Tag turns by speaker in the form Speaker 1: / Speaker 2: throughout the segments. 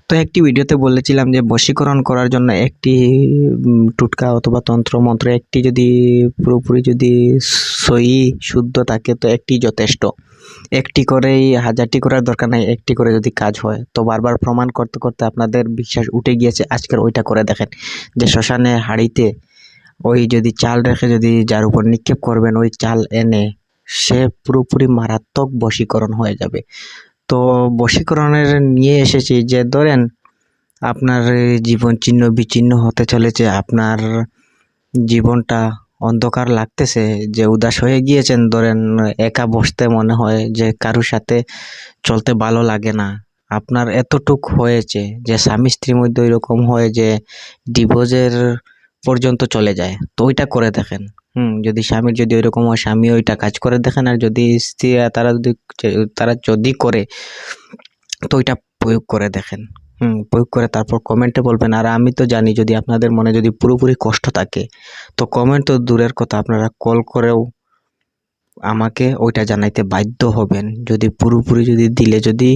Speaker 1: তো একটি ভিডিওতে বলেছিলাম যে বশীকরণ করার জন্য একটি টুটকা অথবা তন্ত্র মন্ত্র একটি যদি পুরোপুরি যদি সহি শুদ্ধ থাকে তো একটি যথেষ্ট। একটি করেই হাজারটি করার দরকার নাই, একটি করে যদি কাজ হয়। তো বারবার প্রমাণ করতে করতে আপনাদের বিশ্বাস উঠে গিয়েছে, আজকের ওইটা করে দেখেন যে শ্মশানে হাঁড়িতে ওই যদি চাল রেখে যদি যার উপর নিক্ষেপ করবেন ওই চাল এনে সে পুরোপুরি মারাত্মক বশীকরণ হয়ে যাবে। তো বশীকরণের নিয়ে এসেছি যে ধরেন আপনার জীবন ছিন্ন বিচ্ছিন্ন হতে চলেছে, আপনার জীবনটা অন্ধকার লাগতেছে, যে উদাস হয়ে গিয়েছেন, ধরেন একা বসতে মনে হয়, যে কারোর সাথে চলতে ভালো লাগে না, আপনার এতটুক হয়েছে যে স্বামী স্ত্রীর মধ্যে এরকম হয় যে ডিভোর্সের পর্যন্ত চলে যায়, তো ওইটা করে দেখেন। যদি স্বামীর যদি ওইরকম হয় স্বামী ওইটা কাজ করে দেখেন, আর যদি স্ত্রী তারা যদি করে তো ওইটা প্রয়োগ করে দেখেন। প্রয়োগ করে তারপর কমেন্টে বলবেন। আর আমি তো জানি যদি আপনাদের মনে যদি পুরোপুরি কষ্ট থাকে তো কমেন্ট তো দূরের কথা, আপনারা কল করেও আমাকে ওইটা জানাইতে বাধ্য হবেন। যদি পুরোপুরি যদি দিলে, যদি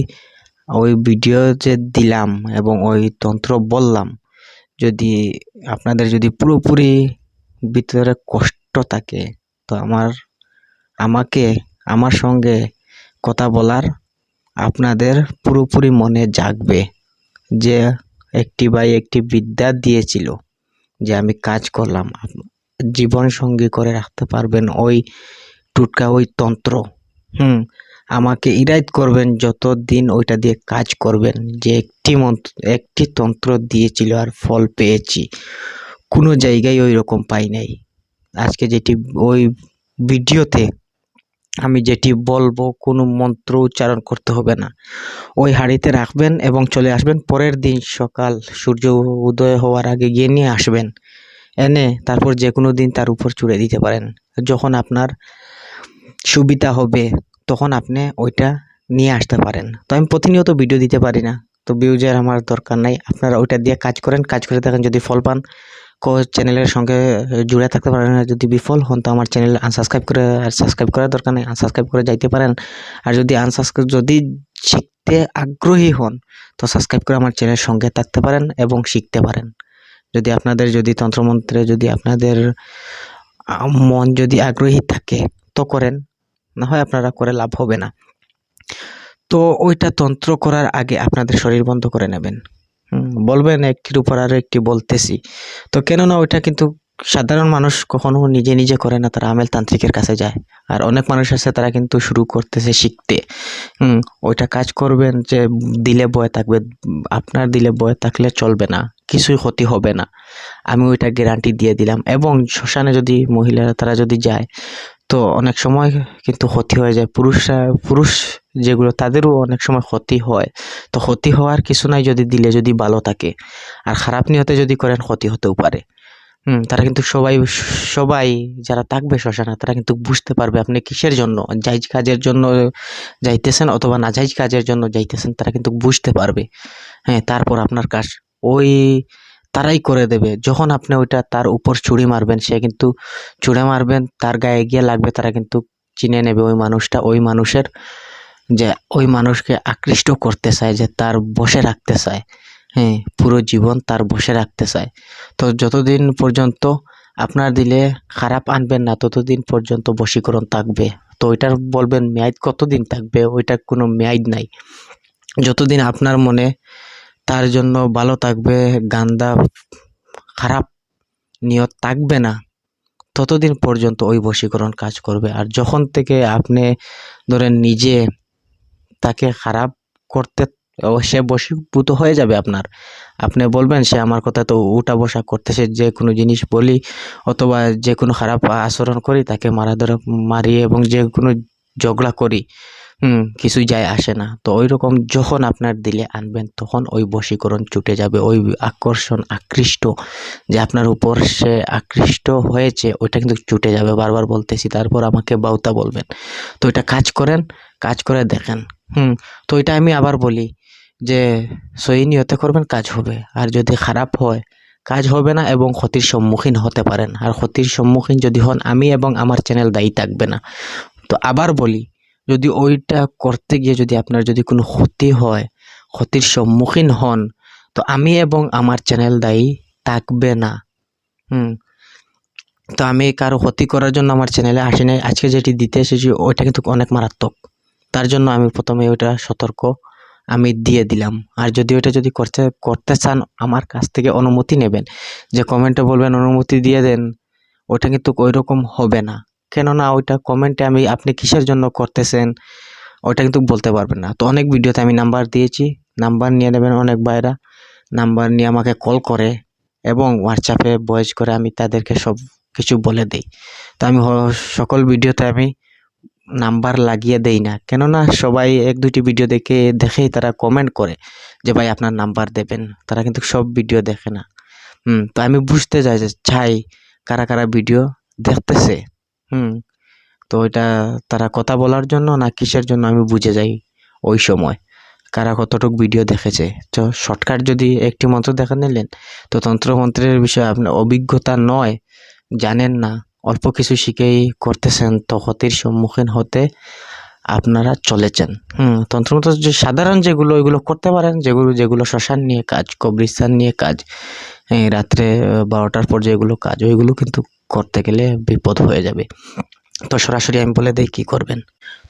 Speaker 1: ওই ভিডিও যে দিলাম এবং ওই তন্ত্র বললাম, যদি আপনাদের যদি পুরোপুরি ভিতরে কষ্ট থাকে তো আমাকে আমার সঙ্গে কথা বলার আপনাদের পুরোপুরি মনে জাগবে যে একটি ভাই একটি বিদ্যা দিয়েছিল, যে আমি কাজ করলাম, জীবন সঙ্গী করে রাখতে পারবেন ওই টুটকা ওই তন্ত্র। আমাকে ইরাইত করবেন যতদিন ওইটা দিয়ে কাজ করবেন, যে একটি তন্ত্র দিয়েছিল আর ফল পেয়েছি, কোনো জায়গায় ওই রকম পাই নাই। আজকে যেটি ওই ভিডিওতে আমি যেটি বলবো কোনো মন্ত্র উচ্চারণ করতে হবে না, ওই হাঁড়িতে রাখবেন এবং চলে আসবেন পরের দিন সকাল সূর্য উদয় হওয়ার আগে গিয়ে নিয়ে আসবেন, এনে তারপর যে কোনো দিন তার উপর চুড়ে দিতে পারেন। যখন আপনার সুবিধা হবে তখন আপনি ওইটা নিয়ে আসতে পারেন। তো আমি প্রতিনিয়ত ভিডিও দিতে পারি না, তো ভিউজের আমার দরকার নাই, আপনারা ওইটা দিয়ে কাজ করেন, কাজ করে দেখেন যদি ফল পান চ্যানেলের সঙ্গে জুড়ে থাকতে পারেন। আর যদি বিফল হন তো আমার চ্যানেল আনসাবস্ক্রাইব করে, আর সাবস্ক্রাইব করার দরকার নেই, আনসাবস্ক্রাইব করে যাইতে পারেন। আর যদি যদি শিখতে আগ্রহী হন তো সাবস্ক্রাইব করে আমার চ্যানেলের সঙ্গে থাকতে পারেন এবং শিখতে পারেন। যদি আপনাদের যদি তন্ত্রমন্ত্রে যদি আপনাদের মন যদি আগ্রহী থাকে তো করেন, না হয় আপনারা করে লাভ হবে না। তো ওইটা তন্ত্র করার আগে আপনাদের শরীর বন্ধ করে নেবেন। বলবেন একটির উপর আরো একটি বলতেছি, তো কেননা ওইটা কিন্তু সাধারণ মানুষ কখনো নিজে নিজে করে না, তারা আমেল তান্ত্রিকের কাছে যায়। আর অনেক মানুষ আছে তারা কিন্তু শুরু করতেছে শিখতে। ওইটা কাজ করবেন যে দিলে বয়ে থাকবে, আপনার দিলে বয়ে থাকলে চলবে না, কিছুই ক্ষতি হবে না, আমি ওইটা গ্যারান্টি দিয়ে দিলাম। এবং শ্মশানে যদি মহিলারা তারা যদি যায় তো অনেক সময় কিন্তু ক্ষতি হয়ে যায়, পুরুষ যেগুলো তাদেরও অনেক সময় ক্ষতি হয়। তো ক্ষতি হওয়ার কিছু নাই যদি দিলে যদি ভালো থাকে, আর খারাপ নিয়তে যদি করেন ক্ষতি হতেও পারে। তারা কিন্তু সবাই যারা থাকবে শ্মশানে তারা কিন্তু বুঝতে পারবে আপনি কিসের জন্য, জায়েজ কাজের জন্য যাইতেছেন অথবা নাজায়েজ কাজের জন্য যাইতেছেন, তারা কিন্তু বুঝতে পারবে। তারপর আপনার কাজ ওই তারাই করে দেবে। যখন আপনি ওইটা তার উপর ছুরি মারবেন, সে কিন্তু ছুঁড়ে মারবেন, তার গায়ে গিয়ে লাগবে, তারা কিন্তু চিনে নেবে ওই মানুষটা, ওই মানুষের যে ওই মানুষকে আকৃষ্ট করতে চায়, যে তার বসে রাখতে চায়, পুরো জীবন তার বসে রাখতে চায়। তো যতদিন পর্যন্ত আপনার দিলে খারাপ আনবেন না ততদিন পর্যন্ত বশীকরণ থাকবে। তো ওইটার বলবেন মেয়াদ কতদিন থাকবে, ওইটার কোনো মেয়াদ নাই। যতদিন আপনার মনে তার জন্য ভালো থাকবে, গান্দা খারাপ নিয়ত থাকবে না, ততদিন পর্যন্ত ওই বশীকরণ কাজ করবে। আর যখন থেকে আপনি ধরেন নিজে তাকে খারাপ করতে, সে বশীভূত হয়ে যাবে আপনি বলবেন সে আমার কথা তো উঠা বসা করতেছে, যে কোনো জিনিস বলি অথবা যে কোনো খারাপ আচরণ করি তাকে মারি এবং যে কোনো ঝগড়া করি, কিছুই যায় আসে না। তো ওই রকম যখন আপনার দিলে আনবেন তখন ওই বশীকরণ ছুটে যাবে, ওই আকৃষ্ট যে আপনার উপর সে আকৃষ্ট হয়েছে ওইটা কিন্তু ছুটে যাবে। বারবার বলতেছি, তারপর আমাকে বাউতা বলবেন। তো এটা কাজ করেন, কাজ করে দেখেন। তো এটা আমি আবার বলি যে সহি নিয়তে করবেন, কাজ হবে। আর যদি খারাপ হয় কাজ হবে না এবং ক্ষতির সম্মুখীন হতে পারেন। আর ক্ষতির সম্মুখীন যদি হন আমি এবং আমার চ্যানেল দায়ী থাকবে না। তো আবার বলি, যদি ওইটা করতে গিয়ে যদি আপনার যদি কোনো ক্ষতি হয়, ক্ষতির সম্মুখীন হন, তো আমি এবং আমার চ্যানেল দায়ী থাকবে না। তো আমি কারো ক্ষতি করার জন্য আমার চ্যানেলে আসি নাই। আজকে যেটি দিতে এসেছি ওইটা কিন্তু অনেক মারাত্মক, তার জন্য আমি প্রথমে ওইটা সতর্ক আমি দিয়ে দিলাম। আর যদি ওইটা যদি করতে চান আমার কাছ থেকে অনুমতি নেবেন, যে কমেন্টে বলবেন অনুমতি দিয়ে দেন, ওইটা কিন্তু ওইরকম হবে না। কেননা ওইটা কমেন্টে আপনি কিসের জন্য করতেছেন ওইটা কিন্তু বলতে পারবেন না। তো অনেক ভিডিওতে আমি নাম্বার দিয়েছি, নাম্বার নিয়ে নেবেন। অনেক ভাইরা নাম্বার নিয়ে আমাকে কল করে এবং হোয়াটসঅ্যাপে ভয়েস করে, আমি তাদেরকে সব কিছু বলে দেই। তো আমি সকল ভিডিওতে আমি নাম্বার লাগিয়ে দেই না, কেননা সবাই এক দুইটি ভিডিও দেখেই তারা কমেন্ট করে যে ভাই আপনার নাম্বার দেবেন, তারা কিন্তু সব ভিডিও দেখে না। তো আমি বুঝতে চাই কারা কারা ভিডিও দেখতেছে। তো ওইটা তারা কথা বলার জন্য না কিসের জন্য আমি বুঝে যাই ওই সময় কারা কতটুকু ভিডিও দেখেছে। তো শর্টকাট যদি একটি মন্ত্র দেখা নিলেন, তো তন্ত্রমন্ত্রের বিষয়ে আপনার অভিজ্ঞতা নয়, জানেন না, অল্প কিছু শিখেই করতেছেন, তো ক্ষতির সম্মুখীন হতে আপনারা চলেছেন। তন্ত্রমন্ত্র যে সাধারণ যেগুলো ওইগুলো করতে পারেন, যেগুলো শ্মশান নিয়ে কাজ, কবরস্থান নিয়ে কাজ, রাত্রে 12টার পর যেগুলো কাজ, ওইগুলো কিন্তু করতে গেলে বিপদ হয়ে যাবে। তো সরাসরি আমি বলে দেই কি করবেন।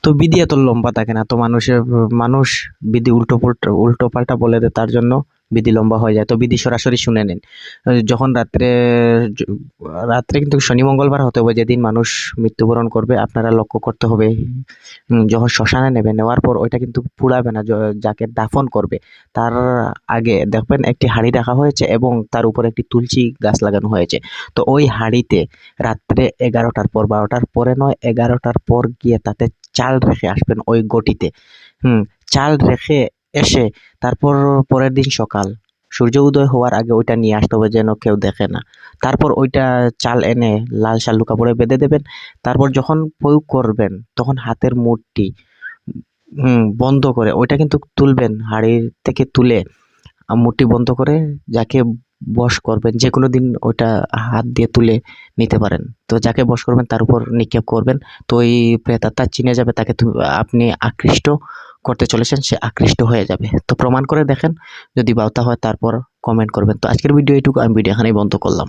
Speaker 1: তো বিধি এত লম্বা থাকে না, তো মানুষ বিধি উল্টো পাল্টা বলে দেয়, তার জন্য বিধি লম্বা হয়ে যায়। তো বিধি সরাসরি শুনে নেন। যখন রাত্রে কিন্তু শনি মঙ্গলবার হতে হবে, যেদিন মানুষ মৃত্যুবরণ করবে, আপনারা লক্ষ্য করতে হবে। যখন শ্মশানে নেবে, নেওয়ার পর ওইটা কিন্তু পুড়াবে না, যাকে দাফন করবে তার আগে দেখবেন একটি হাঁড়ি রাখা হয়েছে এবং তার উপর একটি তুলসী গাছ লাগানো হয়েছে। তো ওই হাঁড়িতে রাত্রে 11টার পর, 12টার পরে নয়, 11টার পর গিয়ে তাতে চাল রেখে আসবেন ওই গটিতে। চাল রেখে এসে তারপর পরের দিন সকাল সূর্য উদয় হওয়ার আগে ওইটা নিয়ে আসতে হবে, যেন কেউ দেখে না। তারপর ওইটা চাল এনে লাল শালু কাপড়ে বেঁধে দেবেন। তারপর যখন প্রয়োগ করবেন তখন হাতের মুঠটি বন্ধ করে ওইটা কিন্তু তুলবেন, হাঁড়ির থেকে তুলে মুঠি বন্ধ করে যাকে বশ করবেন, যে কোনো দিন ওইটা হাত দিয়ে তুলে নিতে পারেন। তো যাকে বশ করবেন তার উপর নিক্ষেপ করবেন, তো ওই প্রেতাত্মা চিনে যাবে, তাকে আপনি আকৃষ্ট করতে চলেছেন, সে আকৃষ্ট হয়ে যাবে। তো প্রমাণ করে দেখেন, যদি বাউতা হয় তারপর কমেন্ট করবেন। তো আজকের ভিডিও এইটুকু, আমি ভিডিও এখানেই বন্ধ করলাম।